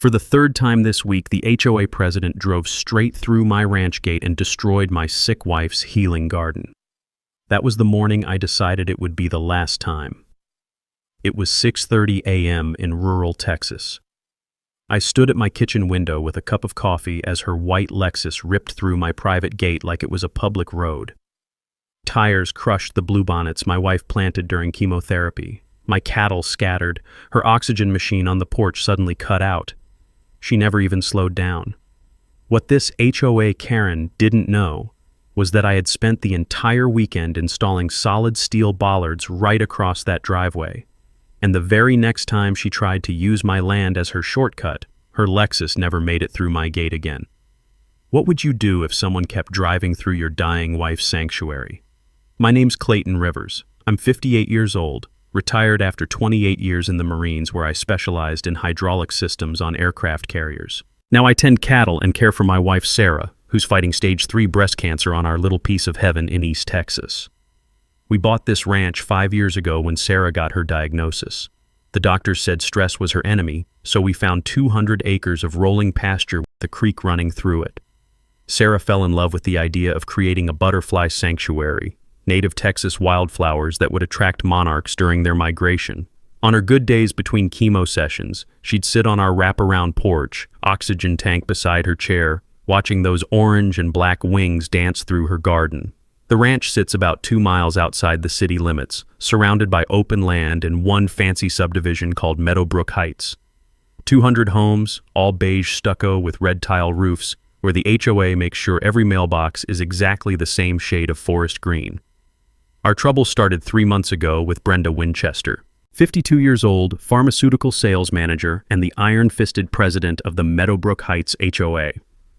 For the third time this week, the HOA president drove straight through my ranch gate and destroyed my sick wife's healing garden. That was the morning I decided it would be the last time. It was 6:30 a.m. in rural Texas. I stood at my kitchen window with a cup of coffee as her white Lexus ripped through my private gate like it was a public road. Tires crushed the bluebonnets my wife planted during chemotherapy. My cattle scattered. Her oxygen machine on the porch suddenly cut out. She never even slowed down. What this HOA Karen didn't know was that I had spent the entire weekend installing solid steel bollards right across that driveway. And the very next time she tried to use my land as her shortcut, her Lexus never made it through my gate again. What would you do if someone kept driving through your dying wife's sanctuary? My name's Clayton Rivers. I'm 58 years old, retired after 28 years in the Marines where I specialized in hydraulic systems on aircraft carriers. Now I tend cattle and care for my wife Sarah, who's fighting stage 3 breast cancer on our little piece of heaven in East Texas. We bought this ranch 5 years ago when Sarah got her diagnosis. The doctors said stress was her enemy, so we found 200 acres of rolling pasture with a creek running through it. Sarah fell in love with the idea of creating a butterfly sanctuary, native Texas wildflowers that would attract monarchs during their migration. On her good days between chemo sessions, she'd sit on our wraparound porch, oxygen tank beside her chair, watching those orange and black wings dance through her garden. The ranch sits about 2 miles outside the city limits, surrounded by open land in one fancy subdivision called Meadowbrook Heights. 200 homes, all beige stucco with red tile roofs, where the HOA makes sure every mailbox is exactly the same shade of forest green. Our trouble started 3 months ago with Brenda Winchester, 52 years old, pharmaceutical sales manager, and the iron-fisted president of the Meadowbrook Heights HOA.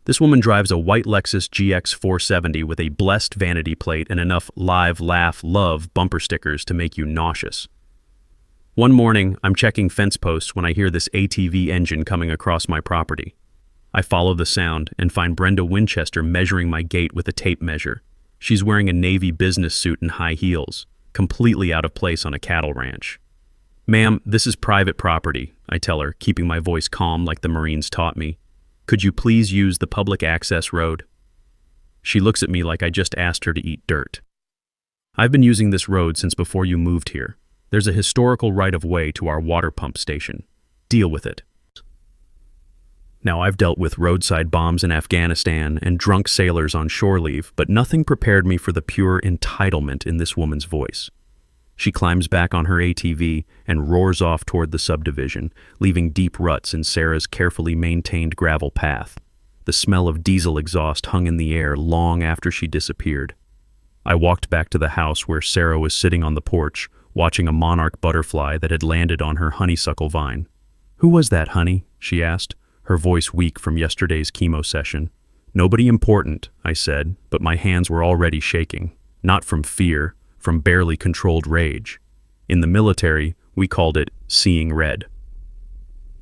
This woman drives a white Lexus GX 470 with a blessed vanity plate and enough live, laugh, love bumper stickers to make you nauseous. One morning, I'm checking fence posts when I hear this ATV engine coming across my property. I follow the sound and find Brenda Winchester measuring my gate with a tape measure. She's wearing a navy business suit and high heels, completely out of place on a cattle ranch. "Ma'am, this is private property," I tell her, keeping my voice calm like the Marines taught me. "Could you please use the public access road?" She looks at me like I just asked her to eat dirt. "I've been using this road since before you moved here. There's a historical right-of-way to our water pump station. Deal with it." Now, I've dealt with roadside bombs in Afghanistan and drunk sailors on shore leave, but nothing prepared me for the pure entitlement in this woman's voice. She climbs back on her ATV and roars off toward the subdivision, leaving deep ruts in Sarah's carefully maintained gravel path. The smell of diesel exhaust hung in the air long after she disappeared. I walked back to the house where Sarah was sitting on the porch, watching a monarch butterfly that had landed on her honeysuckle vine. "Who was that, honey?" she asked, her voice weak from yesterday's chemo session. "Nobody important," I said, but my hands were already shaking. Not from fear, from barely controlled rage. In the military, we called it seeing red.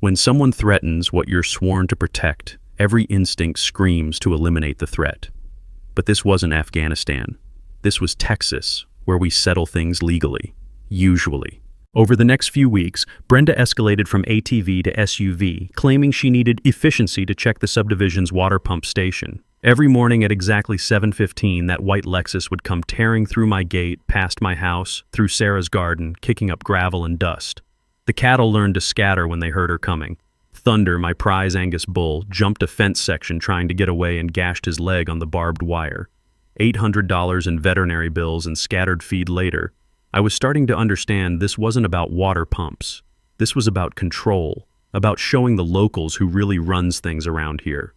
When someone threatens what you're sworn to protect, every instinct screams to eliminate the threat. But this wasn't Afghanistan. This was Texas, where we settle things legally, usually. Over the next few weeks, Brenda escalated from ATV to SUV, claiming she needed efficiency to check the subdivision's water pump station. Every morning at exactly 7:15, that white Lexus would come tearing through my gate, past my house, through Sarah's garden, kicking up gravel and dust. The cattle learned to scatter when they heard her coming. Thunder, my prize Angus bull, jumped a fence section trying to get away and gashed his leg on the barbed wire. $800 in veterinary bills and scattered feed later, I was starting to understand this wasn't about water pumps. This was about control, about showing the locals who really runs things around here.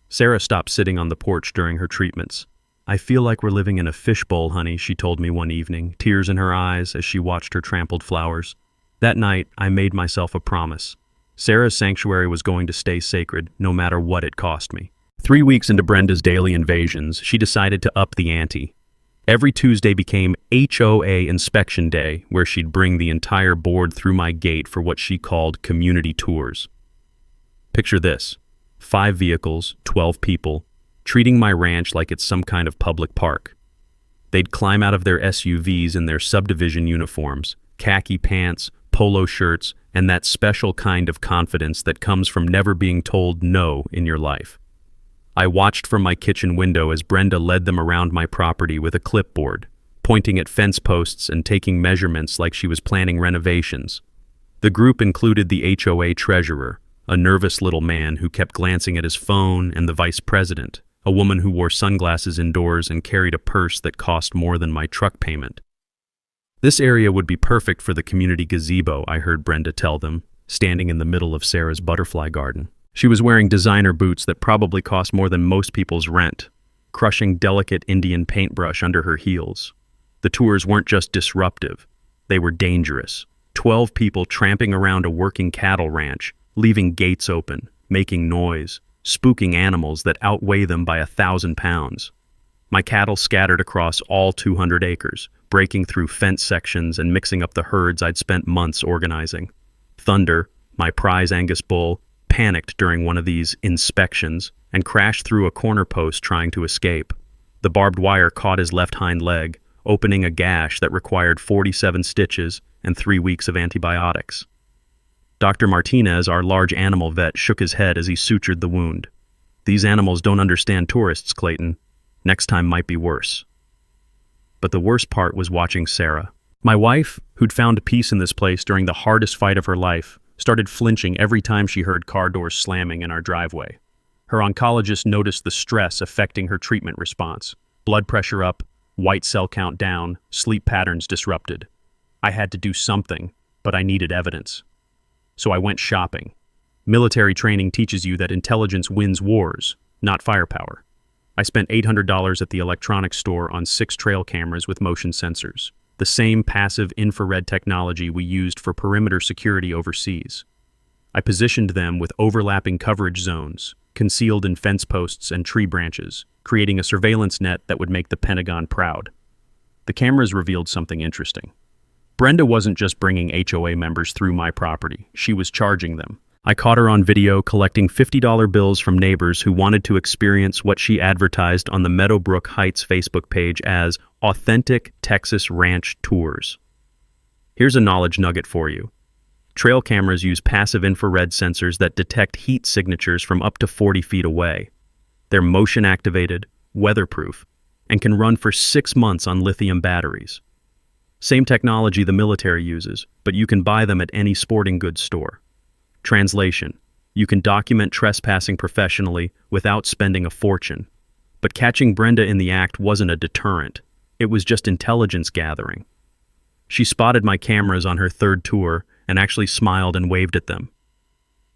Sarah stopped sitting on the porch during her treatments. "I feel like we're living in a fishbowl, honey," she told me one evening, tears in her eyes as she watched her trampled flowers. That night, I made myself a promise. Sarah's sanctuary was going to stay sacred, no matter what it cost me. 3 weeks into Brenda's daily invasions, she decided to up the ante. Every Tuesday became HOA inspection day, where she'd bring the entire board through my gate for what she called community tours. Picture this: 5 vehicles, 12 people, treating my ranch like it's some kind of public park. They'd climb out of their SUVs in their subdivision uniforms, khaki pants, polo shirts, and that special kind of confidence that comes from never being told no in your life. I watched from my kitchen window as Brenda led them around my property with a clipboard, pointing at fence posts and taking measurements like she was planning renovations. The group included the HOA treasurer, a nervous little man who kept glancing at his phone, and the vice president, a woman who wore sunglasses indoors and carried a purse that cost more than my truck payment. This area would be perfect for the community gazebo, I heard Brenda tell them, standing in the middle of Sarah's butterfly garden. She was wearing designer boots that probably cost more than most people's rent, crushing delicate Indian paintbrush under her heels. The tours weren't just disruptive, they were dangerous. 12 people tramping around a working cattle ranch, leaving gates open, making noise, spooking animals that outweigh them by 1,000 pounds. My cattle scattered across all 200 acres, breaking through fence sections and mixing up the herds I'd spent months organizing. Thunder, my prize Angus bull, panicked during one of these inspections and crashed through a corner post trying to escape. The barbed wire caught his left hind leg, opening a gash that required 47 stitches and 3 weeks of antibiotics. Dr. Martinez, our large animal vet, shook his head as he sutured the wound. These animals don't understand tourists, Clayton. Next time might be worse. But the worst part was watching Sarah. My wife, who'd found peace in this place during the hardest fight of her life, started flinching every time she heard car doors slamming in our driveway. Her oncologist noticed the stress affecting her treatment response. Blood pressure up, white cell count down, sleep patterns disrupted. I had to do something, but I needed evidence. So I went shopping. Military training teaches you that intelligence wins wars, not firepower. I spent $800 at the electronics store on 6 trail cameras with motion sensors, the same passive infrared technology we used for perimeter security overseas. I positioned them with overlapping coverage zones, concealed in fence posts and tree branches, creating a surveillance net that would make the Pentagon proud. The cameras revealed something interesting. Brenda wasn't just bringing HOA members through my property, she was charging them. I caught her on video collecting $50 bills from neighbors who wanted to experience what she advertised on the Meadowbrook Heights Facebook page as authentic Texas ranch tours. Here's a knowledge nugget for you. Trail cameras use passive infrared sensors that detect heat signatures from up to 40 feet away. They're motion-activated, weatherproof, and can run for 6 months on lithium batteries. Same technology the military uses, but you can buy them at any sporting goods store. Translation: you can document trespassing professionally without spending a fortune. But catching Brenda in the act wasn't a deterrent. It was just intelligence gathering. She spotted my cameras on her 3rd tour and actually smiled and waved at them.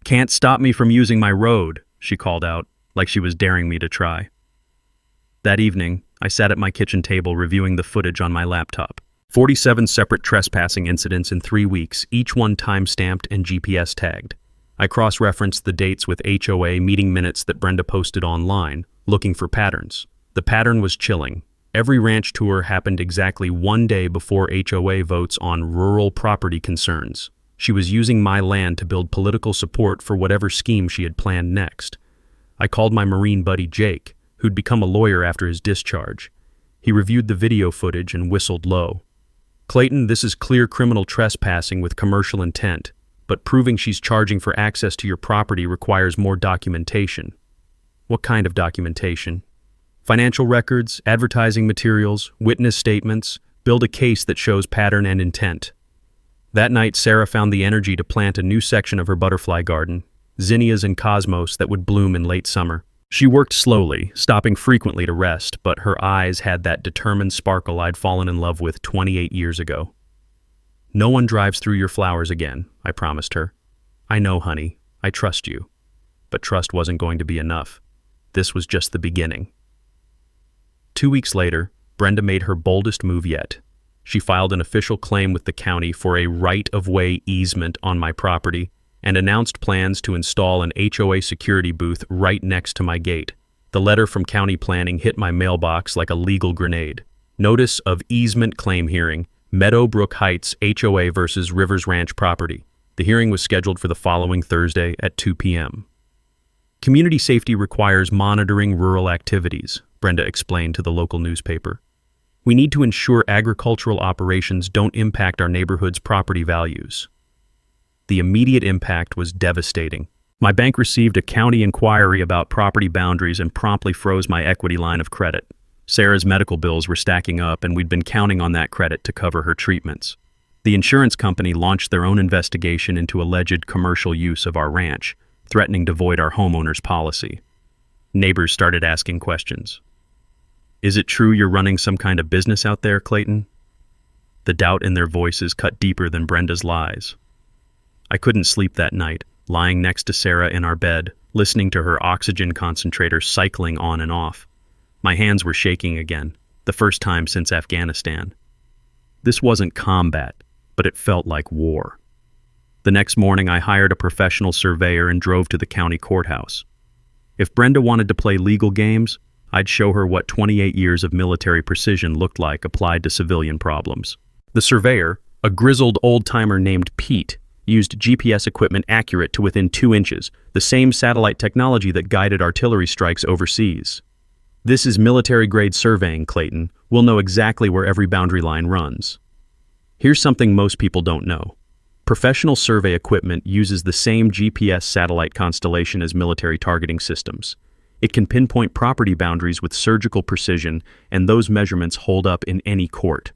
"Can't stop me from using my road," she called out, like she was daring me to try. That evening, I sat at my kitchen table reviewing the footage on my laptop. 47 separate trespassing incidents in 3 weeks, each one time-stamped and GPS tagged. I cross-referenced the dates with HOA meeting minutes that Brenda posted online, looking for patterns. The pattern was chilling. Every ranch tour happened exactly 1 day before HOA votes on rural property concerns. She was using my land to build political support for whatever scheme she had planned next. I called my Marine buddy Jake, who'd become a lawyer after his discharge. He reviewed the video footage and whistled low. "Clayton, this is clear criminal trespassing with commercial intent, but proving she's charging for access to your property requires more documentation." "What kind of documentation?" "Financial records, advertising materials, witness statements. Build a case that shows pattern and intent." That night, Sarah found the energy to plant a new section of her butterfly garden, zinnias and cosmos that would bloom in late summer. She worked slowly, stopping frequently to rest, but her eyes had that determined sparkle I'd fallen in love with 28 years ago. "No one drives through your flowers again," I promised her. "I know, honey. I trust you." But trust wasn't going to be enough. This was just the beginning. 2 weeks later, Brenda made her boldest move yet. She filed an official claim with the county for a right-of-way easement on my property and announced plans to install an HOA security booth right next to my gate. The letter from county planning hit my mailbox like a legal grenade. Notice of easement claim hearing, Meadowbrook Heights HOA versus Rivers Ranch property. The hearing was scheduled for the following Thursday at 2 p.m. "Community safety requires monitoring rural activities," Brenda explained to the local newspaper. "We need to ensure agricultural operations don't impact our neighborhood's property values." The immediate impact was devastating. My bank received a county inquiry about property boundaries and promptly froze my equity line of credit. Sarah's medical bills were stacking up, and we'd been counting on that credit to cover her treatments. The insurance company launched their own investigation into alleged commercial use of our ranch, threatening to void our homeowner's policy. Neighbors started asking questions. "Is it true you're running some kind of business out there, Clayton?" The doubt in their voices cut deeper than Brenda's lies. I couldn't sleep that night, lying next to Sarah in our bed, listening to her oxygen concentrator cycling on and off. My hands were shaking again, the first time since Afghanistan. This wasn't combat, but it felt like war. The next morning, I hired a professional surveyor and drove to the county courthouse. If Brenda wanted to play legal games, I'd show her what 28 years of military precision looked like applied to civilian problems. The surveyor, a grizzled old-timer named Pete, used GPS equipment accurate to within 2 inches, the same satellite technology that guided artillery strikes overseas. "This is military-grade surveying, Clayton. We'll know exactly where every boundary line runs." Here's something most people don't know. Professional survey equipment uses the same GPS satellite constellation as military targeting systems. It can pinpoint property boundaries with surgical precision, and those measurements hold up in any court.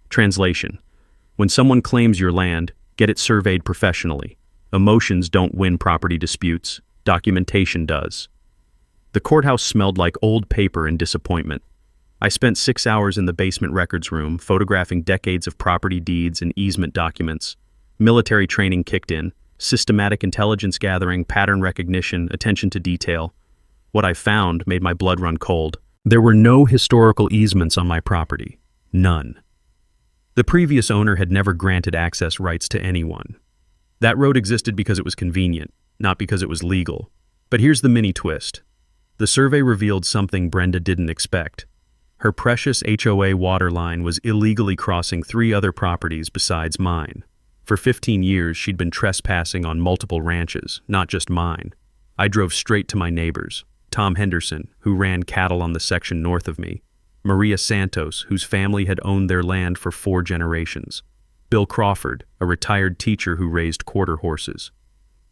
Translation: when someone claims your land, get it surveyed professionally. Emotions don't win property disputes, documentation does. The courthouse smelled like old paper and disappointment. I spent 6 hours in the basement records room, photographing decades of property deeds and easement documents. Military training kicked in, systematic intelligence gathering, pattern recognition, attention to detail. What I found made my blood run cold. There were no historical easements on my property. None. The previous owner had never granted access rights to anyone. That road existed because it was convenient, not because it was legal. But here's the mini twist. The survey revealed something Brenda didn't expect. Her precious HOA water line was illegally crossing 3 other properties besides mine. For 15 years, she'd been trespassing on multiple ranches, not just mine. I drove straight to my neighbors. Tom Henderson, who ran cattle on the section north of me. Maria Santos, whose family had owned their land for 4 generations. Bill Crawford, a retired teacher who raised quarter horses.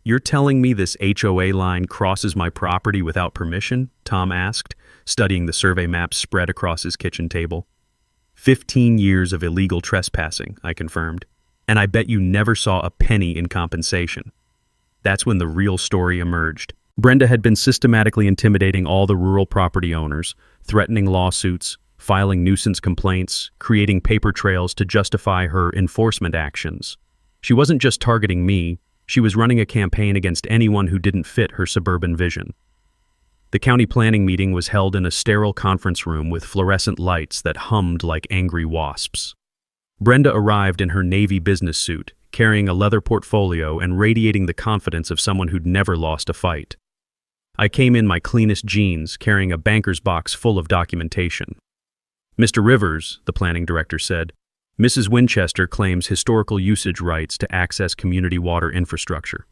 "You're telling me this HOA line crosses my property without permission?" Tom asked, studying the survey maps spread across his kitchen table. 15 years of illegal trespassing, I confirmed. "And I bet you never saw a penny in compensation." That's when the real story emerged. Brenda had been systematically intimidating all the rural property owners, threatening lawsuits, filing nuisance complaints, creating paper trails to justify her enforcement actions. She wasn't just targeting me, she was running a campaign against anyone who didn't fit her suburban vision. The county planning meeting was held in a sterile conference room with fluorescent lights that hummed like angry wasps. Brenda arrived in her Navy business suit, carrying a leather portfolio and radiating the confidence of someone who'd never lost a fight. I came in my cleanest jeans, carrying a banker's box full of documentation. "Mr. Rivers," the planning director said, "Mrs. Winchester claims historical usage rights to access community water infrastructure."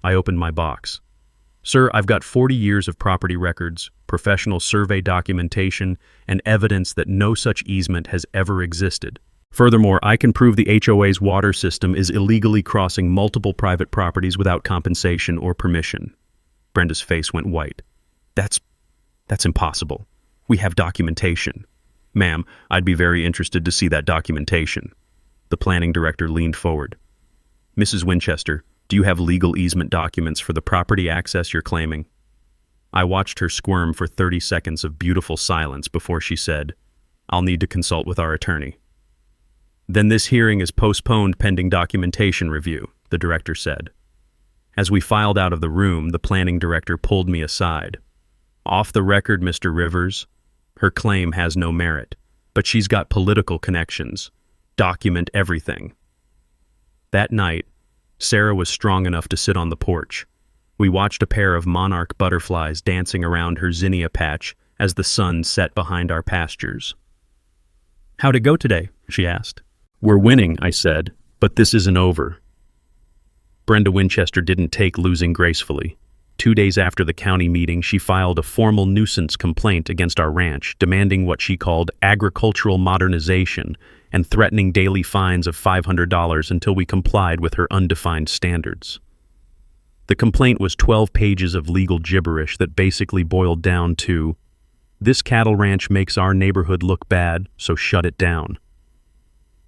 I opened my box. "Sir, I've got 40 years of property records, professional survey documentation, and evidence that no such easement has ever existed. Furthermore, I can prove the HOA's water system is illegally crossing multiple private properties without compensation or permission." Brenda's face went white. That's impossible. We have documentation." "Ma'am, I'd be very interested to see that documentation." The planning director leaned forward. "Mrs. Winchester, do you have legal easement documents for the property access you're claiming?" I watched her squirm for 30 seconds of beautiful silence before she said, "I'll need to consult with our attorney." "Then this hearing is postponed pending documentation review," the director said. As we filed out of the room, the planning director pulled me aside. "Off the record, Mr. Rivers. Her claim has no merit, but she's got political connections. Document everything." That night, Sarah was strong enough to sit on the porch. We watched a pair of monarch butterflies dancing around her zinnia patch as the sun set behind our pastures. "How'd it go today?" she asked. "We're winning," I said, "but this isn't over." Brenda Winchester didn't take losing gracefully. 2 days after the county meeting, she filed a formal nuisance complaint against our ranch, demanding what she called agricultural modernization and threatening daily fines of $500 until we complied with her undefined standards. The complaint was 12 pages of legal gibberish that basically boiled down to, "This cattle ranch makes our neighborhood look bad, so shut it down."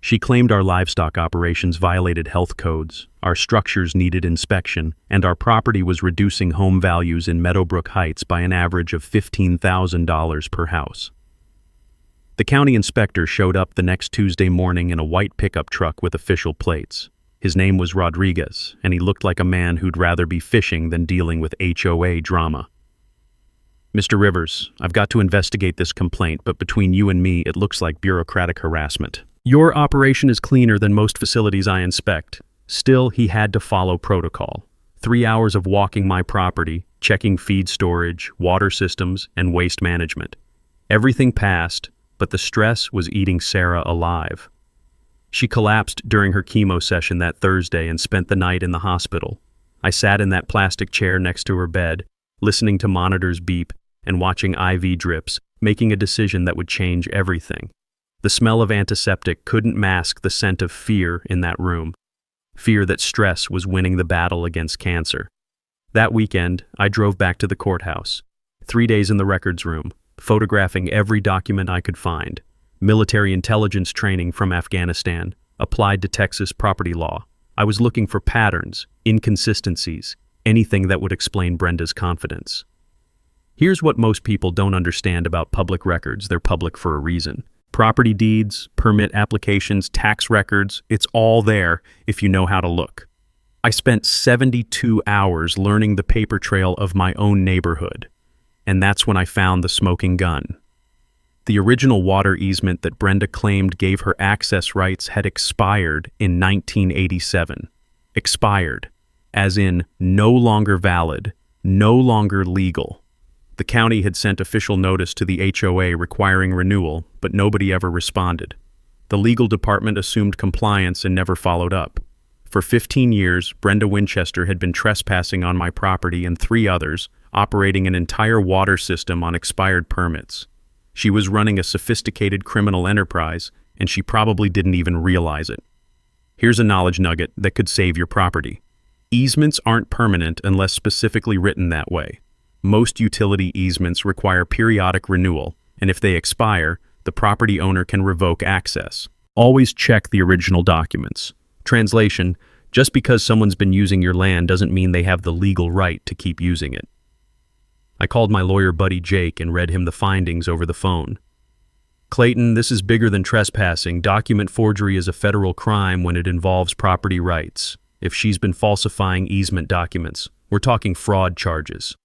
She claimed our livestock operations violated health codes, our structures needed inspection, and our property was reducing home values in Meadowbrook Heights by an average of $15,000 per house. The county inspector showed up the next Tuesday morning in a white pickup truck with official plates. His name was Rodriguez, and he looked like a man who'd rather be fishing than dealing with HOA drama. "Mr. Rivers, I've got to investigate this complaint, but between you and me, it looks like bureaucratic harassment. Your operation is cleaner than most facilities I inspect." Still, he had to follow protocol. 3 hours of walking my property, checking feed storage, water systems, and waste management. Everything passed, but the stress was eating Sarah alive. She collapsed during her chemo session that Thursday and spent the night in the hospital. I sat in that plastic chair next to her bed, listening to monitors beep and watching IV drips, making a decision that would change everything. The smell of antiseptic couldn't mask the scent of fear in that room. Fear that stress was winning the battle against cancer. That weekend, I drove back to the courthouse. 3 days in the records room, photographing every document I could find. Military intelligence training from Afghanistan, applied to Texas property law. I was looking for patterns, inconsistencies, anything that would explain Brenda's confidence. Here's what most people don't understand about public records. They're public for a reason. Property deeds, permit applications, tax records, it's all there if you know how to look. I spent 72 hours learning the paper trail of my own neighborhood, and that's when I found the smoking gun. The original water easement that Brenda claimed gave her access rights had expired in 1987. Expired, as in no longer valid, no longer legal. The county had sent official notice to the HOA requiring renewal, but nobody ever responded. The legal department assumed compliance and never followed up. For 15 years, Brenda Winchester had been trespassing on my property and 3 others, operating an entire water system on expired permits. She was running a sophisticated criminal enterprise, and she probably didn't even realize it. Here's a knowledge nugget that could save your property. Easements aren't permanent unless specifically written that way. Most utility easements require periodic renewal, and if they expire, the property owner can revoke access. Always check the original documents. Translation: just because someone's been using your land doesn't mean they have the legal right to keep using it. I called my lawyer buddy Jake and read him the findings over the phone. "Clayton, this is bigger than trespassing. Document forgery is a federal crime when it involves property rights. If she's been falsifying easement documents, we're talking fraud charges."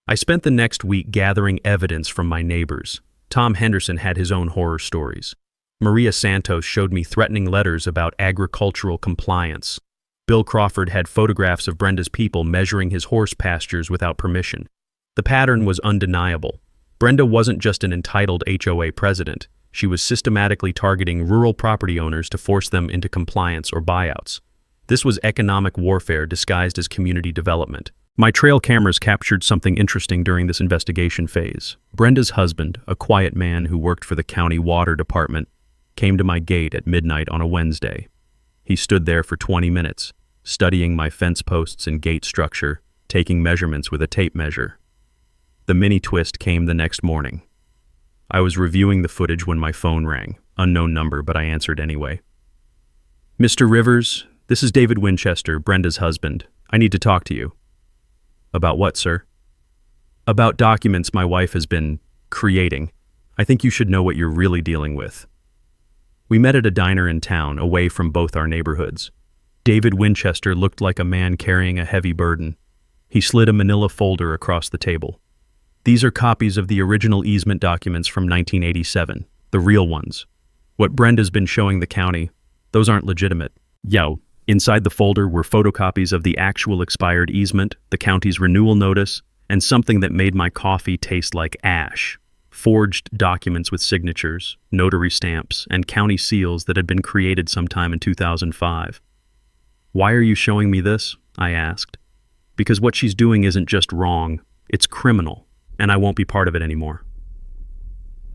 I spent the next week gathering evidence from my neighbors. Tom Henderson had his own horror stories. Maria Santos showed me threatening letters about agricultural compliance. Bill Crawford had photographs of Brenda's people measuring his horse pastures without permission. The pattern was undeniable. Brenda wasn't just an entitled HOA president. She was systematically targeting rural property owners to force them into compliance or buyouts. This was economic warfare disguised as community development. My trail cameras captured something interesting during this investigation phase. Brenda's husband, a quiet man who worked for the county water department, came to my gate at midnight on a Wednesday. He stood there for 20 minutes, studying my fence posts and gate structure, taking measurements with a tape measure. The mini twist came the next morning. I was reviewing the footage when my phone rang. Unknown number, but I answered anyway. "Mr. Rivers, this is David Winchester, Brenda's husband. I need to talk to you." "About what, sir?" "About documents my wife has been creating. I think you should know what you're really dealing with." We met at a diner in town, away from both our neighborhoods. David Winchester looked like a man carrying a heavy burden. He slid a manila folder across the table. "These are copies of the original easement documents from 1987, the real ones. What Brenda's been showing the county, those aren't legitimate." Yo. Inside the folder were photocopies of the actual expired easement, the county's renewal notice, and something that made my coffee taste like ash. Forged documents with signatures, notary stamps, and county seals that had been created sometime in 2005. "Why are you showing me this?" I asked. "Because what she's doing isn't just wrong, it's criminal, and I won't be part of it anymore."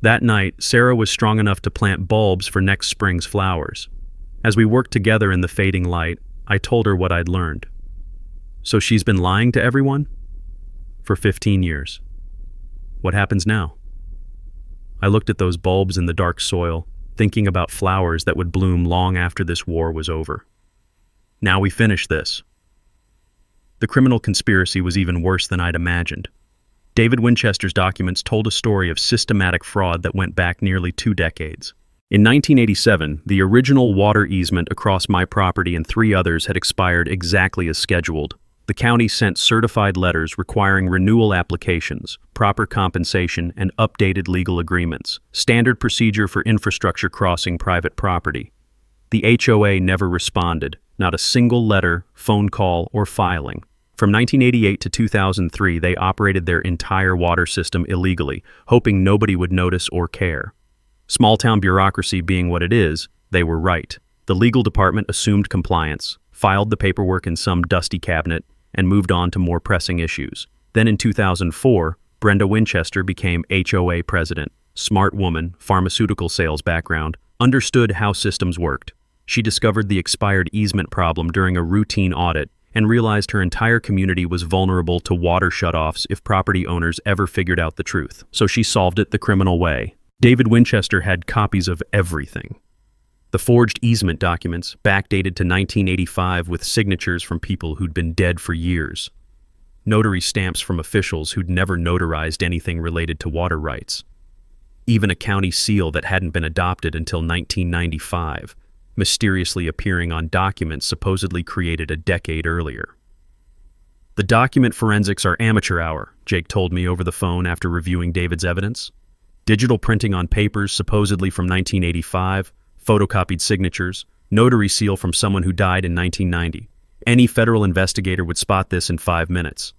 That night, Sarah was strong enough to plant bulbs for next spring's flowers. As we worked together in the fading light, I told her what I'd learned. So she's been lying to everyone? For 15 years. What happens now? I looked at those bulbs in the dark soil, thinking about flowers that would bloom long after this war was over. Now we finish this. The criminal conspiracy was even worse than I'd imagined. David Winchester's documents told a story of systematic fraud that went back nearly 2 decades. In 1987, the original water easement across my property and 3 others had expired exactly as scheduled. The county sent certified letters requiring renewal applications, proper compensation, and updated legal agreements, standard procedure for infrastructure crossing private property. The HOA never responded, not a single letter, phone call, or filing. From 1988 to 2003, they operated their entire water system illegally, hoping nobody would notice or care. Small-town bureaucracy being what it is, they were right. The legal department assumed compliance, filed the paperwork in some dusty cabinet, and moved on to more pressing issues. Then in 2004, Brenda Winchester became HOA president. Smart woman, pharmaceutical sales background, understood how systems worked. She discovered the expired easement problem during a routine audit and realized her entire community was vulnerable to water shutoffs if property owners ever figured out the truth. So she solved it the criminal way. David Winchester had copies of everything. The forged easement documents, backdated to 1985 with signatures from people who'd been dead for years. Notary stamps from officials who'd never notarized anything related to water rights. Even a county seal that hadn't been adopted until 1995. Mysteriously appearing on documents supposedly created a decade earlier. The document forensics are amateur hour, Jake told me over the phone after reviewing David's evidence. Digital printing on papers supposedly from 1985, photocopied signatures, notary seal from someone who died in 1990. Any federal investigator would spot this in 5 minutes.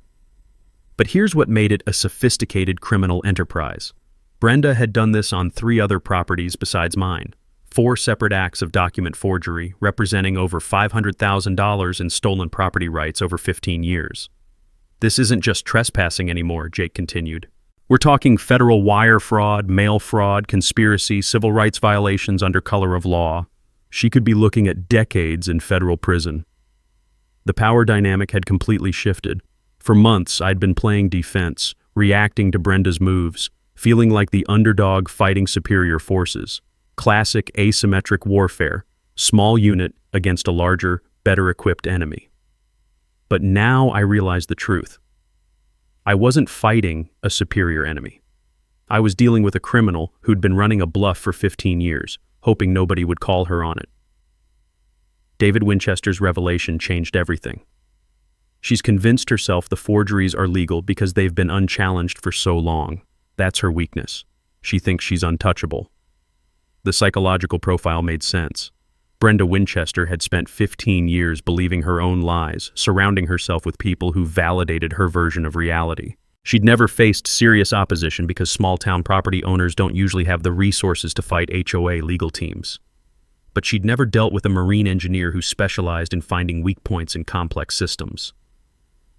But here's what made it a sophisticated criminal enterprise. Brenda had done this on 3 other properties besides mine. 4 separate acts of document forgery, representing over $500,000 in stolen property rights over 15 years. This isn't just trespassing anymore, Jake continued. We're talking federal wire fraud, mail fraud, conspiracy, civil rights violations under color of law. She could be looking at decades in federal prison. The power dynamic had completely shifted. For months, I'd been playing defense, reacting to Brenda's moves, feeling like the underdog fighting superior forces. Classic asymmetric warfare, small unit against a larger, better-equipped enemy. But now I realized the truth. I wasn't fighting a superior enemy. I was dealing with a criminal who'd been running a bluff for 15 years, hoping nobody would call her on it. David Winchester's revelation changed everything. She's convinced herself the forgeries are legal because they've been unchallenged for so long. That's her weakness. She thinks she's untouchable. The psychological profile made sense. Brenda Winchester had spent 15 years believing her own lies, surrounding herself with people who validated her version of reality. She'd never faced serious opposition because small-town property owners don't usually have the resources to fight HOA legal teams. But she'd never dealt with a marine engineer who specialized in finding weak points in complex systems.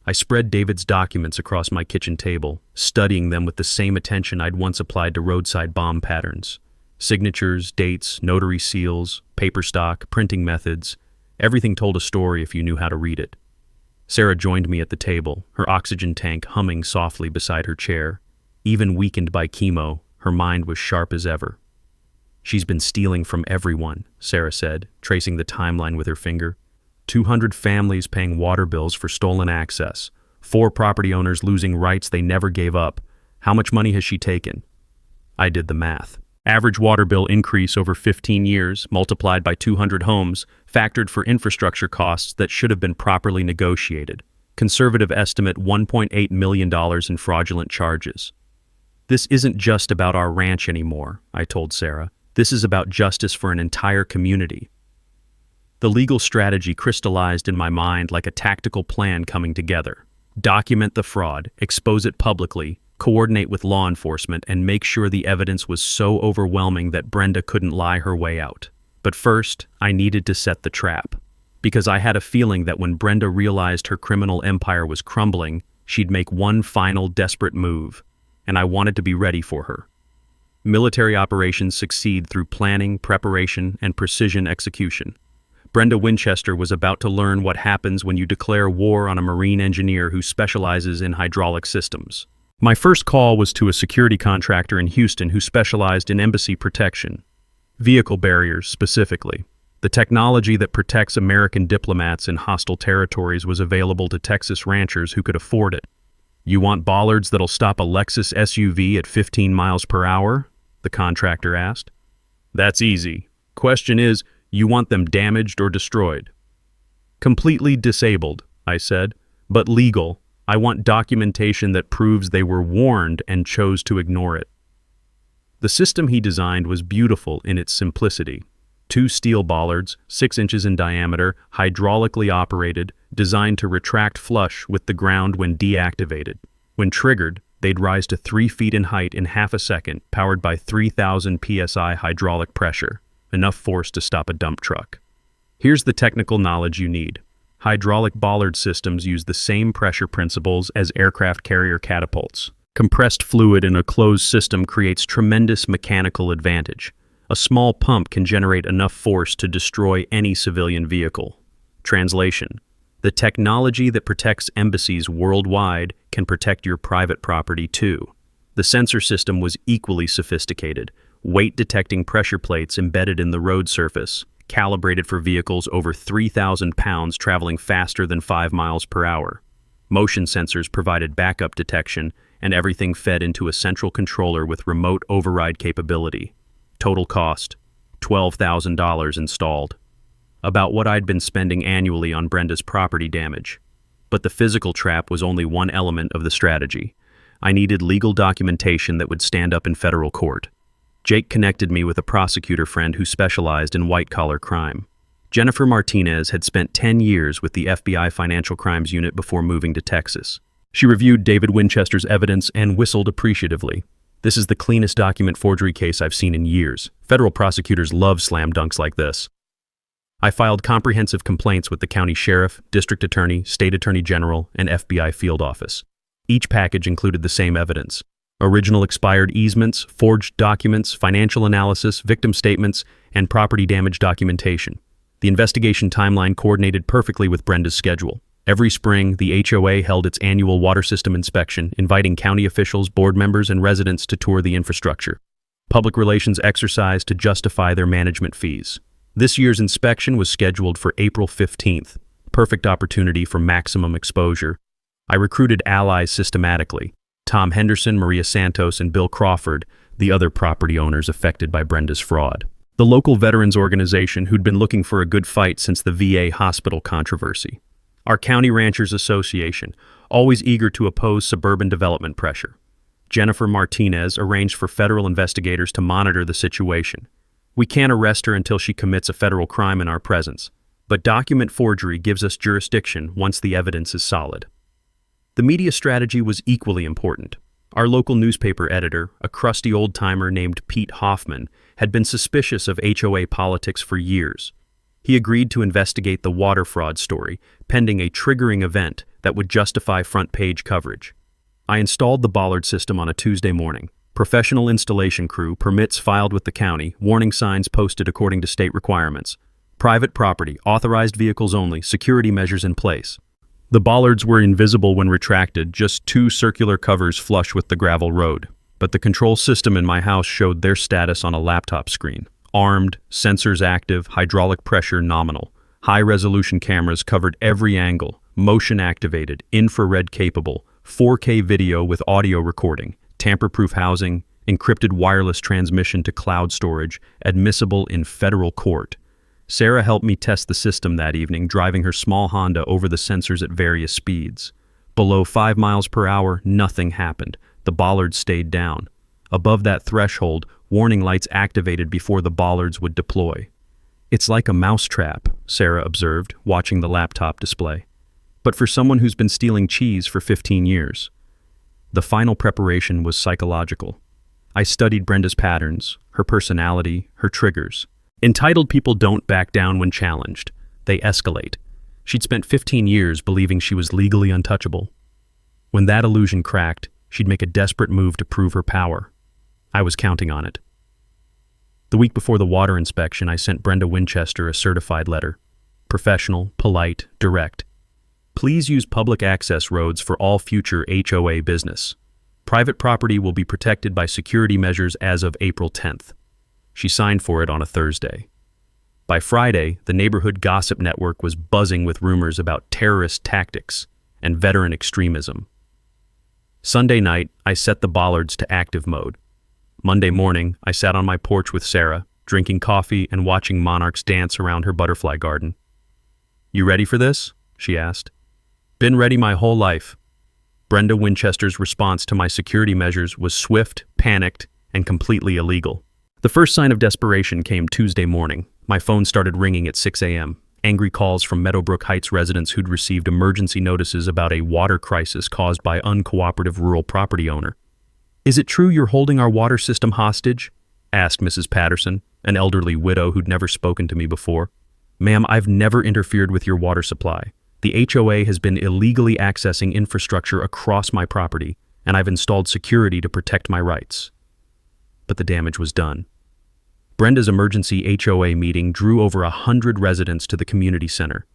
I spread David's documents across my kitchen table, studying them with the same attention I'd once applied to roadside bomb patterns. Signatures, dates, notary seals, paper stock, printing methods. Everything told a story if you knew how to read it. Sarah joined me at the table, her oxygen tank humming softly beside her chair. Even weakened by chemo, her mind was sharp as ever. She's been stealing from everyone, Sarah said, tracing the timeline with her finger. 200 families paying water bills for stolen access. 4 property owners losing rights they never gave up. How much money has she taken? I did the math. Average water bill increase over 15 years, multiplied by 200 homes, factored for infrastructure costs that should have been properly negotiated. Conservative estimate $1.8 million in fraudulent charges. This isn't just about our ranch anymore, I told Sarah. This is about justice for an entire community. The legal strategy crystallized in my mind like a tactical plan coming together. Document the fraud, expose it publicly, coordinate with law enforcement, and make sure the evidence was so overwhelming that Brenda couldn't lie her way out. But first, I needed to set the trap. Because I had a feeling that when Brenda realized her criminal empire was crumbling, she'd make one final desperate move, and I wanted to be ready for her. Military operations succeed through planning, preparation, and precision execution. Brenda Winchester was about to learn what happens when you declare war on a marine engineer who specializes in hydraulic systems. My first call was to a security contractor in Houston who specialized in embassy protection. Vehicle barriers, specifically. The technology that protects American diplomats in hostile territories was available to Texas ranchers who could afford it. "You want bollards that'll stop a Lexus SUV at 15 miles per hour?" the contractor asked. "That's easy. Question is, you want them damaged or destroyed?" "Completely disabled," I said, "but legal. I want documentation that proves they were warned and chose to ignore it." The system he designed was beautiful in its simplicity. 2 steel bollards, 6 inches in diameter, hydraulically operated, designed to retract flush with the ground when deactivated. When triggered, they'd rise to 3 feet in height in half a second, powered by 3,000 psi hydraulic pressure, enough force to stop a dump truck. Here's the technical knowledge you need. Hydraulic bollard systems use the same pressure principles as aircraft carrier catapults. Compressed fluid in a closed system creates tremendous mechanical advantage. A small pump can generate enough force to destroy any civilian vehicle. Translation: the technology that protects embassies worldwide can protect your private property too. The sensor system was equally sophisticated, weight-detecting pressure plates embedded in the road surface, calibrated for vehicles over 3,000 pounds traveling faster than 5 miles per hour. Motion sensors provided backup detection, and everything fed into a central controller with remote override capability. Total cost: $12,000 installed. About what I'd been spending annually on Brenda's property damage. But the physical trap was only one element of the strategy. I needed legal documentation that would stand up in federal court. Jake connected me with a prosecutor friend who specialized in white-collar crime. Jennifer Martinez had spent 10 years with the FBI Financial Crimes Unit before moving to Texas. She reviewed David Winchester's evidence and whistled appreciatively. "This is the cleanest document forgery case I've seen in years. Federal prosecutors love slam dunks like this." I filed comprehensive complaints with the county sheriff, district attorney, state attorney general, and FBI field office. Each package included the same evidence: original expired easements, forged documents, financial analysis, victim statements, and property damage documentation. The investigation timeline coordinated perfectly with Brenda's schedule. Every spring, the HOA held its annual water system inspection, inviting county officials, board members, and residents to tour the infrastructure. Public relations exercise to justify their management fees. This year's inspection was scheduled for April 15th. Perfect opportunity for maximum exposure. I recruited allies systematically: Tom Henderson, Maria Santos, and Bill Crawford, the other property owners affected by Brenda's fraud. The local veterans organization who'd been looking for a good fight since the VA hospital controversy. Our County Ranchers Association, always eager to oppose suburban development pressure. Jennifer Martinez arranged for federal investigators to monitor the situation. We can't arrest her until she commits a federal crime in our presence, but document forgery gives us jurisdiction once the evidence is solid. The media strategy was equally important. Our local newspaper editor, a crusty old-timer named Pete Hoffman, had been suspicious of HOA politics for years. He agreed to investigate the water fraud story, pending a triggering event that would justify front-page coverage. I installed the bollard system on a Tuesday morning. Professional installation crew, permits filed with the county, warning signs posted according to state requirements. Private property, authorized vehicles only, security measures in place. The bollards were invisible when retracted, just 2 circular covers flush with the gravel road. But the control system in my house showed their status on a laptop screen. Armed, sensors active, hydraulic pressure nominal. High-resolution cameras covered every angle, motion-activated, infrared-capable, 4K video with audio recording, tamper-proof housing, encrypted wireless transmission to cloud storage, admissible in federal court. Sarah helped me test the system that evening, driving her small Honda over the sensors at various speeds. Below 5 miles per hour, nothing happened. The bollards stayed down. Above that threshold, warning lights activated before the bollards would deploy. "It's like a mousetrap," Sarah observed, watching the laptop display. "But for someone who's been stealing cheese for 15 years. The final preparation was psychological. I studied Brenda's patterns, her personality, her triggers. Entitled people don't back down when challenged. They escalate. She'd spent 15 years believing she was legally untouchable. When that illusion cracked, she'd make a desperate move to prove her power. I was counting on it. The week before the water inspection, I sent Brenda Winchester a certified letter. Professional, polite, direct. Please use public access roads for all future HOA business. Private property will be protected by security measures as of April 10th. She signed for it on a Thursday. By Friday, the neighborhood gossip network was buzzing with rumors about terrorist tactics and veteran extremism. Sunday night, I set the Bollards to active mode. Monday morning, I sat on my porch with Sarah, drinking coffee and watching monarchs dance around her butterfly garden. "You ready for this?" she asked. "Been ready my whole life." Brenda Winchester's response to my security measures was swift, panicked, and completely illegal. The first sign of desperation came Tuesday morning. My phone started ringing at 6 a.m. Angry calls from Meadowbrook Heights residents who'd received emergency notices about a water crisis caused by uncooperative rural property owner. "Is it true you're holding our water system hostage?" asked Mrs. Patterson, an elderly widow who'd never spoken to me before. "Ma'am, I've never interfered with your water supply. The HOA has been illegally accessing infrastructure across my property, and I've installed security to protect my rights." But the damage was done. Brenda's emergency HOA meeting drew over 100 residents to the community center.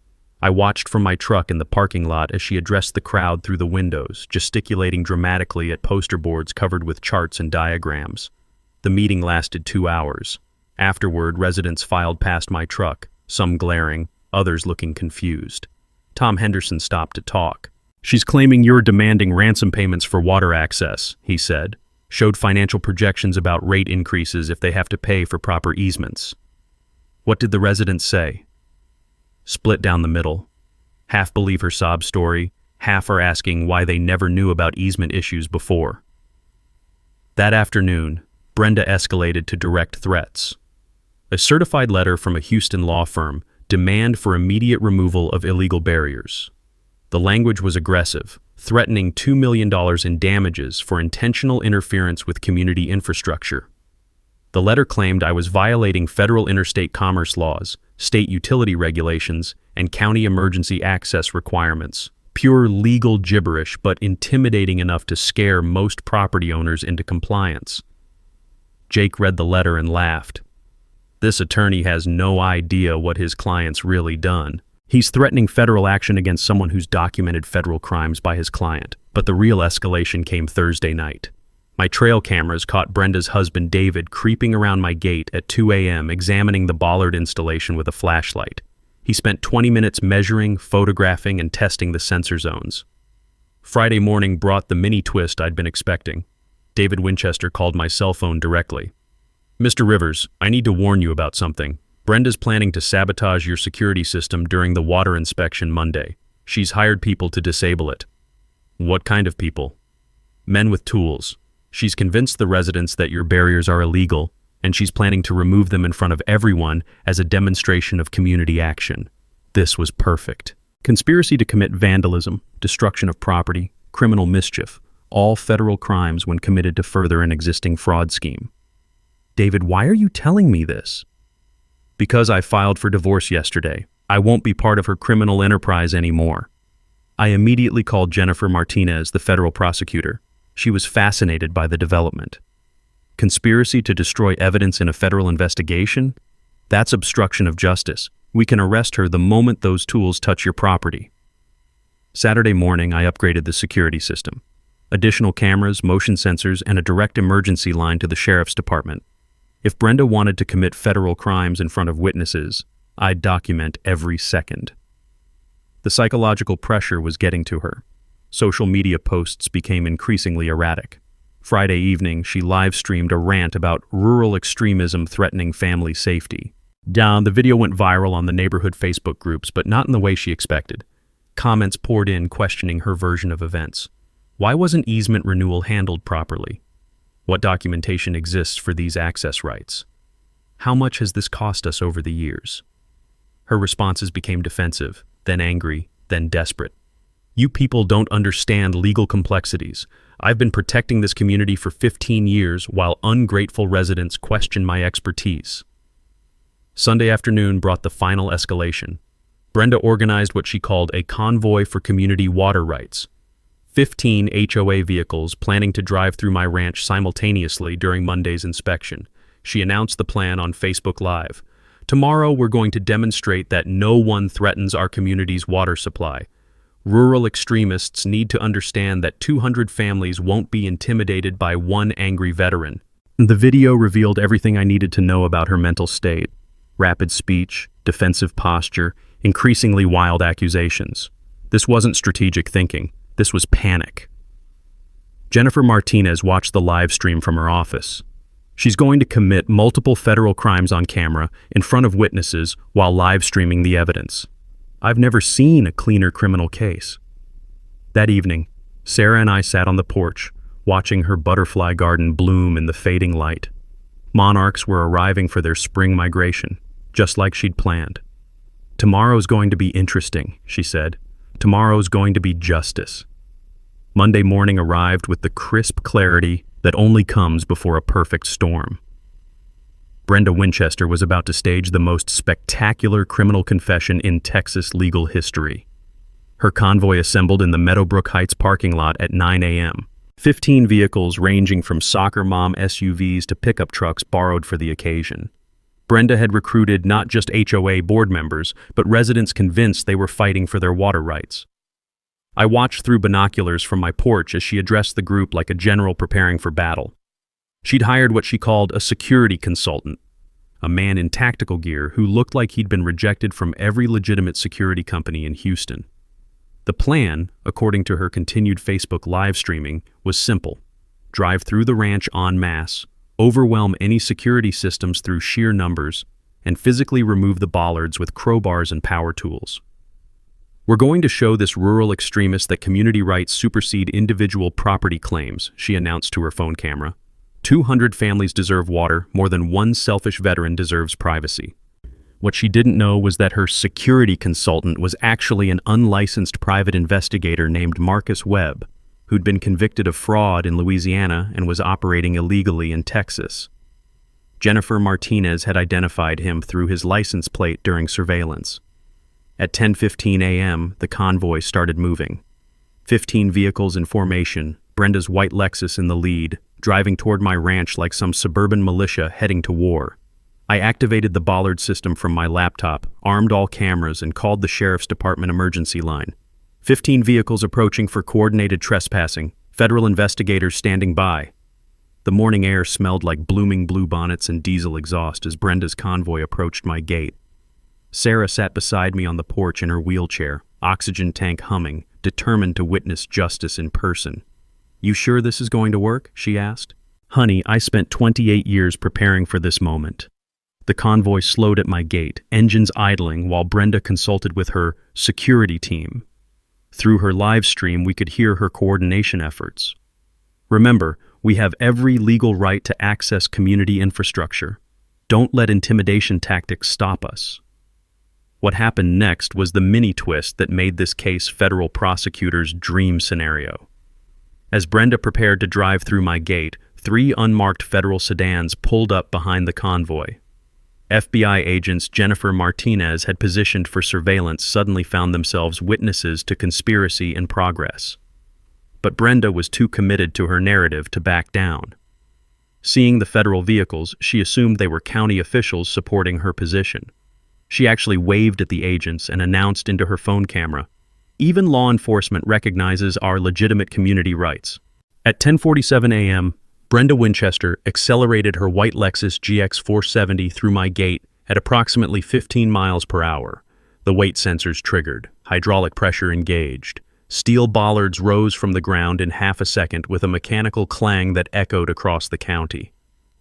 I watched from my truck in the parking lot as she addressed the crowd through the windows, gesticulating dramatically at poster boards covered with charts and diagrams. The meeting lasted 2 hours. Afterward, residents filed past my truck, some glaring, others looking confused. Tom Henderson stopped to talk. "She's claiming you're demanding ransom payments for water access," he said. Showed financial projections about rate increases if they have to pay for proper easements. What did the residents say? Split down the middle. Half believe her sob story, half are asking why they never knew about easement issues before. That afternoon, Brenda escalated to direct threats. A certified letter from a Houston law firm, demand for immediate removal of illegal barriers. The language was aggressive, threatening $2 million in damages for intentional interference with community infrastructure. The letter claimed I was violating federal interstate commerce laws, state utility regulations, and county emergency access requirements. Pure legal gibberish, but intimidating enough to scare most property owners into compliance. Jake read the letter and laughed. This attorney has no idea what his client's really done. He's threatening federal action against someone who's documented federal crimes by his client. But the real escalation came Thursday night. My trail cameras caught Brenda's husband David creeping around my gate at 2 a.m. examining the bollard installation with a flashlight. He spent 20 minutes measuring, photographing, and testing the sensor zones. Friday morning brought the mini twist I'd been expecting. David Winchester called my cell phone directly. "Mr. Rivers, I need to warn you about something. Brenda's planning to sabotage your security system during the water inspection Monday. She's hired people to disable it." "What kind of people?" "Men with tools. She's convinced the residents that your barriers are illegal, and she's planning to remove them in front of everyone as a demonstration of community action." This was perfect. Conspiracy to commit vandalism, destruction of property, criminal mischief, all federal crimes when committed to further an existing fraud scheme. "David, why are you telling me this?" "Because I filed for divorce yesterday. I won't be part of her criminal enterprise anymore." I immediately called Jennifer Martinez, the federal prosecutor. She was fascinated by the development. Conspiracy to destroy evidence in a federal investigation? That's obstruction of justice. We can arrest her the moment those tools touch your property. Saturday morning, I upgraded the security system. Additional cameras, motion sensors, and a direct emergency line to the sheriff's department. If Brenda wanted to commit federal crimes in front of witnesses, I'd document every second. The psychological pressure was getting to her. Social media posts became increasingly erratic. Friday evening, she live-streamed a rant about rural extremism threatening family safety. The video went viral on the neighborhood Facebook groups, but not in the way she expected. Comments poured in questioning her version of events. Why wasn't easement renewal handled properly? What documentation exists for these access rights? How much has this cost us over the years? Her responses became defensive, then angry, then desperate. "You people don't understand legal complexities. I've been protecting this community for 15 years while ungrateful residents question my expertise." Sunday afternoon brought the final escalation. Brenda organized what she called a convoy for community water rights. 15 HOA vehicles planning to drive through my ranch simultaneously during Monday's inspection. She announced the plan on Facebook Live. Tomorrow, we're going to demonstrate that no one threatens our community's water supply. Rural extremists need to understand that 200 families won't be intimidated by one angry veteran. The video revealed everything I needed to know about her mental state: rapid speech, defensive posture, increasingly wild accusations. This wasn't strategic thinking. This was panic. Jennifer Martinez watched the live stream from her office. She's going to commit multiple federal crimes on camera in front of witnesses while live streaming the evidence. I've never seen a cleaner criminal case. That evening, Sarah and I sat on the porch, watching her butterfly garden bloom in the fading light. Monarchs were arriving for their spring migration, just like she'd planned. "Tomorrow's going to be interesting," she said. "Tomorrow's going to be justice." Monday morning arrived with the crisp clarity that only comes before a perfect storm. Brenda Winchester was about to stage the most spectacular criminal confession in Texas legal history. Her convoy assembled in the Meadowbrook Heights parking lot at 9 a.m. 15 vehicles ranging from soccer mom SUVs to pickup trucks borrowed for the occasion. Brenda had recruited not just HOA board members, but residents convinced they were fighting for their water rights. I watched through binoculars from my porch as she addressed the group like a general preparing for battle. She'd hired what she called a security consultant, a man in tactical gear who looked like he'd been rejected from every legitimate security company in Houston. The plan, according to her continued Facebook live streaming, was simple: drive through the ranch en masse, overwhelm any security systems through sheer numbers, and physically remove the bollards with crowbars and power tools. "We're going to show this rural extremist that community rights supersede individual property claims," she announced to her phone camera. 200 families deserve water, more than one selfish veteran deserves privacy. What she didn't know was that her security consultant was actually an unlicensed private investigator named Marcus Webb, who'd been convicted of fraud in Louisiana and was operating illegally in Texas. Jennifer Martinez had identified him through his license plate during surveillance. At 10:15 a.m., the convoy started moving. 15 vehicles in formation, Brenda's white Lexus in the lead, driving toward my ranch like some suburban militia heading to war. I activated the bollard system from my laptop, armed all cameras, and called the sheriff's department emergency line. 15 vehicles approaching for coordinated trespassing, federal investigators standing by. The morning air smelled like blooming bluebonnets and diesel exhaust as Brenda's convoy approached my gate. Sarah sat beside me on the porch in her wheelchair, oxygen tank humming, determined to witness justice in person. "You sure this is going to work?" she asked. "Honey, I spent 28 years preparing for this moment." The convoy slowed at my gate, engines idling while Brenda consulted with her security team. Through her live stream, we could hear her coordination efforts. "Remember, we have every legal right to access community infrastructure. Don't let intimidation tactics stop us." What happened next was the mini twist that made this case federal prosecutors' dream scenario. As Brenda prepared to drive through my gate, 3 unmarked federal sedans pulled up behind the convoy. FBI agents Jennifer Martinez had positioned for surveillance suddenly found themselves witnesses to conspiracy in progress. But Brenda was too committed to her narrative to back down. Seeing the federal vehicles, she assumed they were county officials supporting her position. She actually waved at the agents and announced into her phone camera, "Even law enforcement recognizes our legitimate community rights." At 10:47 a.m., Brenda Winchester accelerated her white Lexus GX 470 through my gate at approximately 15 miles per hour. The weight sensors triggered, hydraulic pressure engaged. Steel bollards rose from the ground in half a second with a mechanical clang that echoed across the county.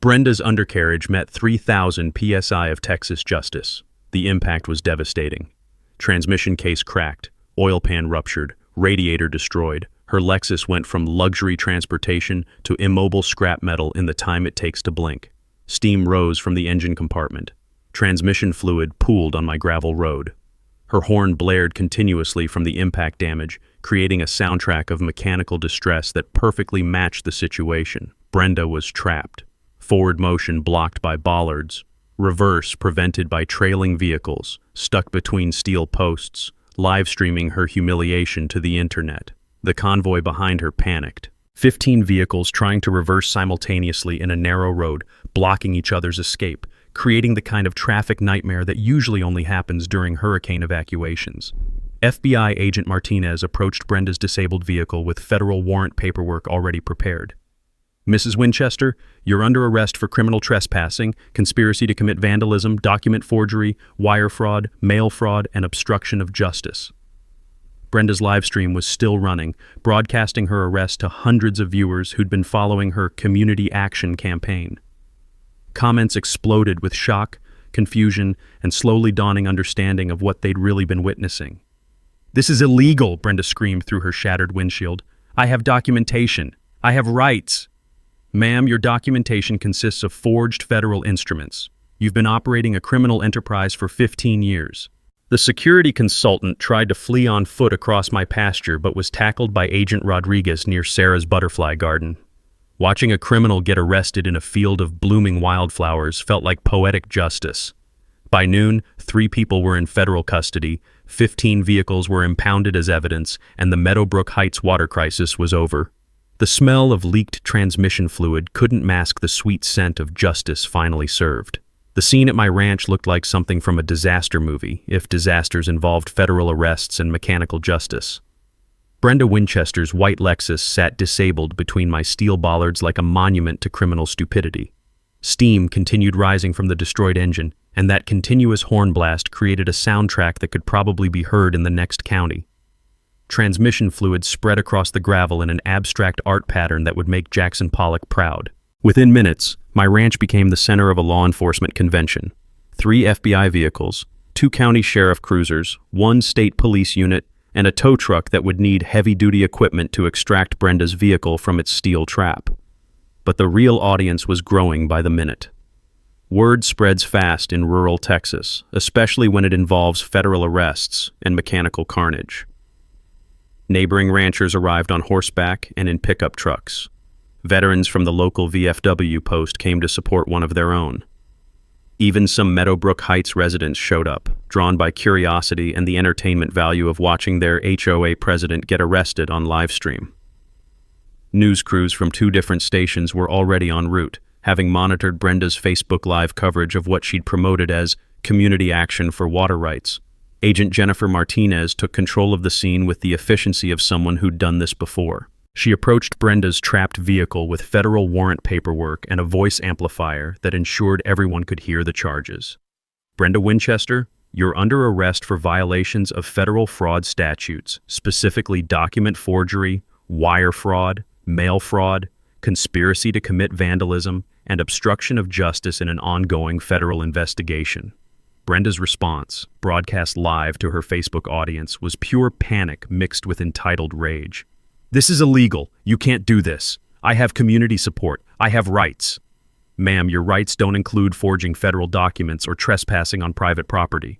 Brenda's undercarriage met 3,000 psi of Texas justice. The impact was devastating. Transmission case cracked, oil pan ruptured, radiator destroyed. Her Lexus went from luxury transportation to immobile scrap metal in the time it takes to blink. Steam rose from the engine compartment. Transmission fluid pooled on my gravel road. Her horn blared continuously from the impact damage, creating a soundtrack of mechanical distress that perfectly matched the situation. Brenda was trapped. Forward motion blocked by bollards. Reverse prevented by trailing vehicles, stuck between steel posts, live streaming her humiliation to the internet. The convoy behind her panicked. 15 vehicles trying to reverse simultaneously in a narrow road, blocking each other's escape, creating the kind of traffic nightmare that usually only happens during hurricane evacuations. FBI agent Martinez approached Brenda's disabled vehicle with federal warrant paperwork already prepared. "Mrs. Winchester, you're under arrest for criminal trespassing, conspiracy to commit vandalism, document forgery, wire fraud, mail fraud, and obstruction of justice." Brenda's live stream was still running, broadcasting her arrest to hundreds of viewers who'd been following her community action campaign. Comments exploded with shock, confusion, and slowly dawning understanding of what they'd really been witnessing. "This is illegal," Brenda screamed through her shattered windshield. "I have documentation. I have rights." "Ma'am, your documentation consists of forged federal instruments. You've been operating a criminal enterprise for 15 years. The security consultant tried to flee on foot across my pasture but was tackled by Agent Rodriguez near Sarah's butterfly garden. Watching a criminal get arrested in a field of blooming wildflowers felt like poetic justice. By noon, 3 people were in federal custody, 15 vehicles were impounded as evidence, and the Meadowbrook Heights water crisis was over. The smell of leaked transmission fluid couldn't mask the sweet scent of justice finally served. The scene at my ranch looked like something from a disaster movie, if disasters involved federal arrests and mechanical justice. Brenda Winchester's white Lexus sat disabled between my steel bollards like a monument to criminal stupidity. Steam continued rising from the destroyed engine, and that continuous horn blast created a soundtrack that could probably be heard in the next county. Transmission fluid spread across the gravel in an abstract art pattern that would make Jackson Pollock proud. Within minutes, my ranch became the center of a law enforcement convention. 3 FBI vehicles, 2 county sheriff cruisers, 1 state police unit, and a tow truck that would need heavy-duty equipment to extract Brenda's vehicle from its steel trap. But the real audience was growing by the minute. Word spreads fast in rural Texas, especially when it involves federal arrests and mechanical carnage. Neighboring ranchers arrived on horseback and in pickup trucks. Veterans from the local VFW post came to support one of their own. Even some Meadowbrook Heights residents showed up, drawn by curiosity and the entertainment value of watching their HOA president get arrested on live stream. News crews from 2 different stations were already en route, having monitored Brenda's Facebook Live coverage of what she'd promoted as community action for water rights. Agent Jennifer Martinez took control of the scene with the efficiency of someone who'd done this before. She approached Brenda's trapped vehicle with federal warrant paperwork and a voice amplifier that ensured everyone could hear the charges. "Brenda Winchester, you're under arrest for violations of federal fraud statutes, specifically document forgery, wire fraud, mail fraud, conspiracy to commit vandalism, and obstruction of justice in an ongoing federal investigation." Brenda's response, broadcast live to her Facebook audience, was pure panic mixed with entitled rage. "This is illegal. You can't do this. I have community support. I have rights." "Ma'am, your rights don't include forging federal documents or trespassing on private property."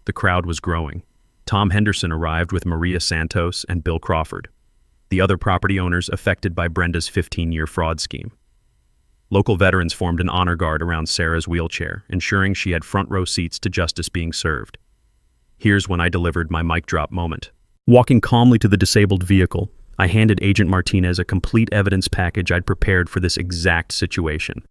The crowd was growing. Tom Henderson arrived with Maria Santos and Bill Crawford, the other property owners affected by Brenda's 15-year fraud scheme. Local veterans formed an honor guard around Sarah's wheelchair, ensuring she had front-row seats to justice being served. Here's when I delivered my mic drop moment. Walking calmly to the disabled vehicle, I handed Agent Martinez a complete evidence package I'd prepared for this exact situation.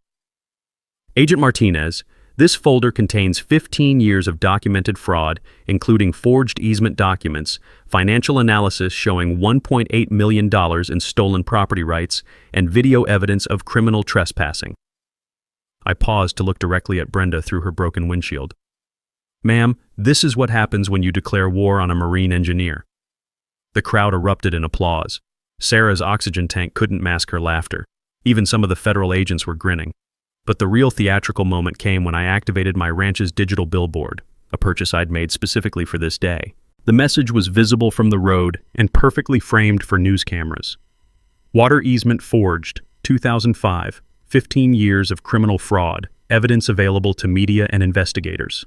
"Agent Martinez, this folder contains 15 years of documented fraud, including forged easement documents, financial analysis showing $1.8 million in stolen property rights, and video evidence of criminal trespassing." I paused to look directly at Brenda through her broken windshield. "Ma'am, this is what happens when you declare war on a marine engineer." The crowd erupted in applause. Sarah's oxygen tank couldn't mask her laughter. Even some of the federal agents were grinning. But the real theatrical moment came when I activated my ranch's digital billboard, a purchase I'd made specifically for this day. The message was visible from the road and perfectly framed for news cameras. "Water easement forged, 2005, 15 years of criminal fraud, evidence available to media and investigators."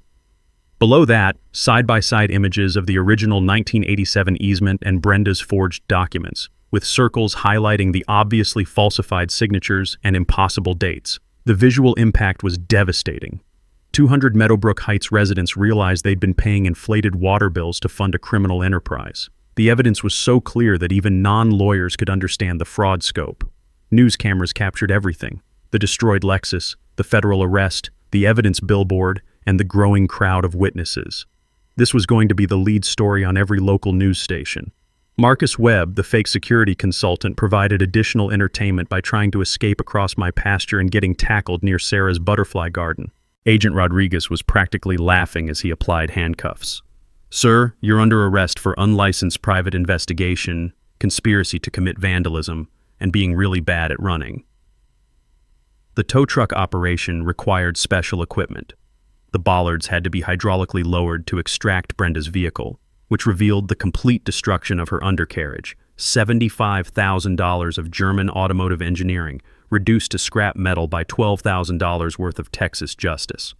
Below that, side-by-side images of the original 1987 easement and Brenda's forged documents, with circles highlighting the obviously falsified signatures and impossible dates. The visual impact was devastating. 200 Meadowbrook Heights residents realized they'd been paying inflated water bills to fund a criminal enterprise. The evidence was so clear that even non-lawyers could understand the fraud scope. News cameras captured everything: the destroyed Lexus, the federal arrest, the evidence billboard, and the growing crowd of witnesses. This was going to be the lead story on every local news station. Marcus Webb, the fake security consultant, provided additional entertainment by trying to escape across my pasture and getting tackled near Sarah's butterfly garden. Agent Rodriguez was practically laughing as he applied handcuffs. "Sir, you're under arrest for unlicensed private investigation, conspiracy to commit vandalism, and being really bad at running." The tow truck operation required special equipment. The Bollards had to be hydraulically lowered to extract Brenda's vehicle, which revealed the complete destruction of her undercarriage, $75,000 of German automotive engineering, reduced to scrap metal by $12,000 worth of Texas justice.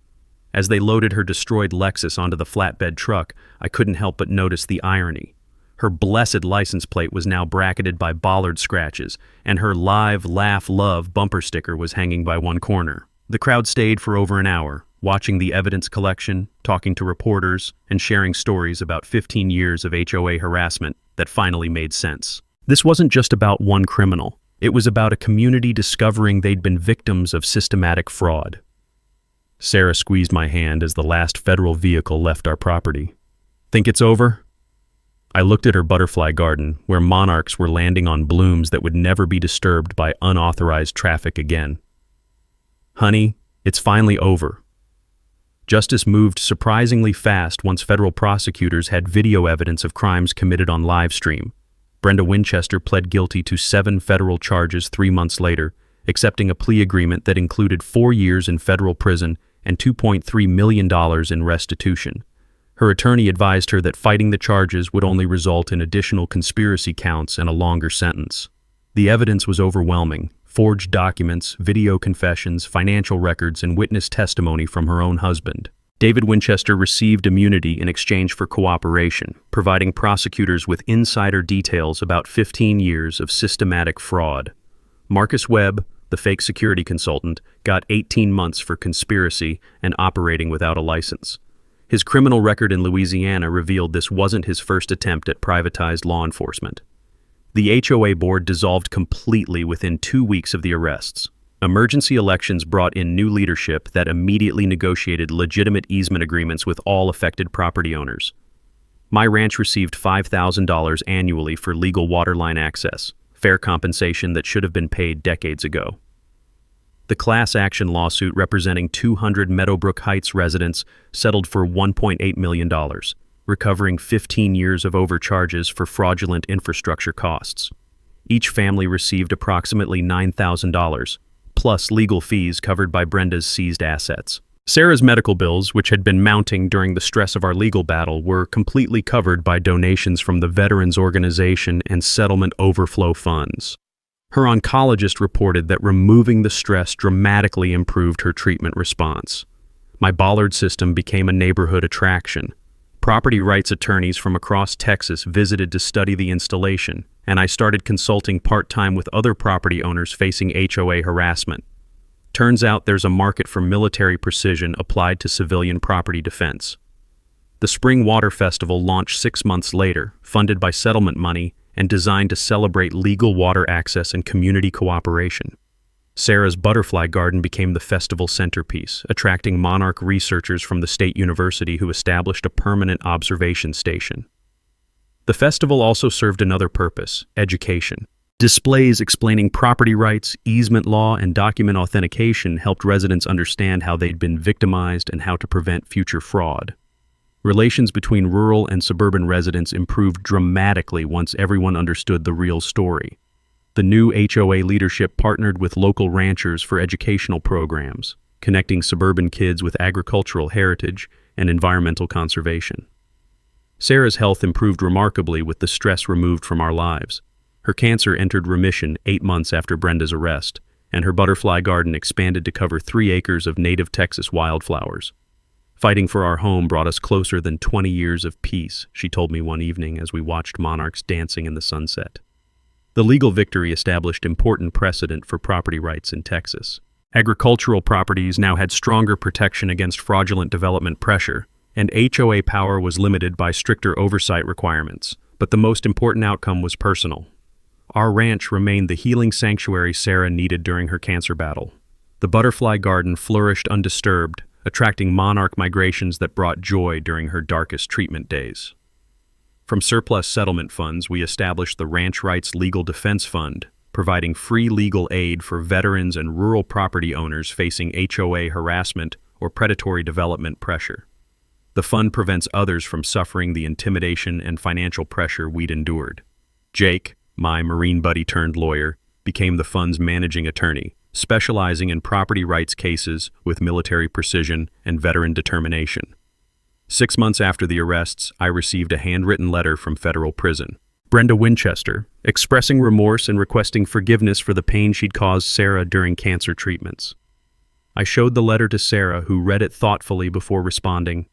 As they loaded her destroyed Lexus onto the flatbed truck, I couldn't help but notice the irony. Her blessed license plate was now bracketed by bollard scratches, and her "Live, Laugh, Love" bumper sticker was hanging by one corner. The crowd stayed for over an hour, watching the evidence collection, talking to reporters, and sharing stories about 15 years of HOA harassment that finally made sense. This wasn't just about one criminal. It was about a community discovering they'd been victims of systematic fraud. Sarah squeezed my hand as the last federal vehicle left our property. "Think it's over?" I looked at her butterfly garden, where monarchs were landing on blooms that would never be disturbed by unauthorized traffic again. "Honey, it's finally over." Justice moved surprisingly fast once federal prosecutors had video evidence of crimes committed on live stream. Brenda Winchester pled guilty to 7 federal charges 3 months later, accepting a plea agreement that included 4 years in federal prison and $2.3 million in restitution. Her attorney advised her that fighting the charges would only result in additional conspiracy counts and a longer sentence. The evidence was overwhelming: forged documents, video confessions, financial records, and witness testimony from her own husband. David Winchester received immunity in exchange for cooperation, providing prosecutors with insider details about 15 years of systematic fraud. Marcus Webb, the fake security consultant, got 18 months for conspiracy and operating without a license. His criminal record in Louisiana revealed this wasn't his first attempt at privatized law enforcement. The HOA board dissolved completely within 2 weeks of the arrests. Emergency elections brought in new leadership that immediately negotiated legitimate easement agreements with all affected property owners. My ranch received $5,000 annually for legal waterline access, fair compensation that should have been paid decades ago. The class action lawsuit representing 200 Meadowbrook Heights residents settled for $1.8 million, recovering 15 years of overcharges for fraudulent infrastructure costs. Each family received approximately $9,000, plus legal fees covered by Brenda's seized assets. Sarah's medical bills, which had been mounting during the stress of our legal battle, were completely covered by donations from the Veterans Organization and settlement overflow funds. Her oncologist reported that removing the stress dramatically improved her treatment response. My Bollard system became a neighborhood attraction. Property rights attorneys from across Texas visited to study the installation, and I started consulting part-time with other property owners facing HOA harassment. Turns out there's a market for military precision applied to civilian property defense. The Spring Water Festival launched 6 months later, funded by settlement money and designed to celebrate legal water access and community cooperation. Sarah's butterfly garden became the festival centerpiece, attracting monarch researchers from the state university who established a permanent observation station. The festival also served another purpose: education. Displays explaining property rights, easement law, and document authentication helped residents understand how they'd been victimized and how to prevent future fraud. Relations between rural and suburban residents improved dramatically once everyone understood the real story. The new HOA leadership partnered with local ranchers for educational programs, connecting suburban kids with agricultural heritage and environmental conservation. Sarah's health improved remarkably with the stress removed from our lives. Her cancer entered remission 8 months after Brenda's arrest, and her butterfly garden expanded to cover 3 acres of native Texas wildflowers. Fighting for our home brought us closer than 20 years of peace, she told me one evening as we watched monarchs dancing in the sunset. The legal victory established important precedent for property rights in Texas. Agricultural properties now had stronger protection against fraudulent development pressure, and HOA power was limited by stricter oversight requirements. But the most important outcome was personal. Our ranch remained the healing sanctuary Sarah needed during her cancer battle. The butterfly garden flourished undisturbed, attracting monarch migrations that brought joy during her darkest treatment days. From surplus settlement funds, we established the Ranch Rights Legal Defense Fund, providing free legal aid for veterans and rural property owners facing HOA harassment or predatory development pressure. The fund prevents others from suffering the intimidation and financial pressure we'd endured. Jake, my Marine buddy turned lawyer, became the fund's managing attorney, specializing in property rights cases with military precision and veteran determination. 6 months after the arrests, I received a handwritten letter from federal prison. Brenda Winchester, expressing remorse and requesting forgiveness for the pain she'd caused Sarah during cancer treatments. I showed the letter to Sarah, who read it thoughtfully before responding,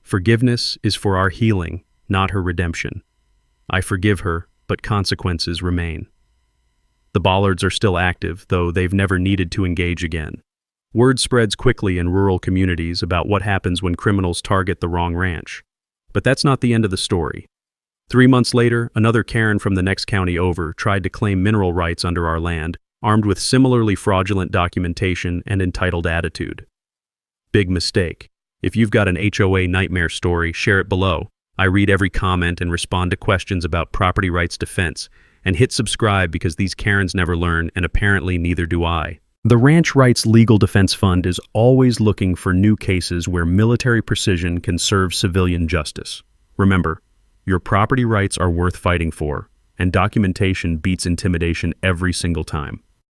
"Forgiveness is for our healing, not her redemption. I forgive her, but consequences remain." The Bollards are still active, though they've never needed to engage again. Word spreads quickly in rural communities about what happens when criminals target the wrong ranch. But that's not the end of the story. 3 months later, another Karen from the next county over tried to claim mineral rights under our land, armed with similarly fraudulent documentation and entitled attitude. Big mistake. If you've got an HOA nightmare story, share it below. I read every comment and respond to questions about property rights defense. And hit subscribe because these Karens never learn, and apparently neither do I. The Ranch Rights Legal Defense Fund is always looking for new cases where military precision can serve civilian justice. Remember, your property rights are worth fighting for, and documentation beats intimidation every single time.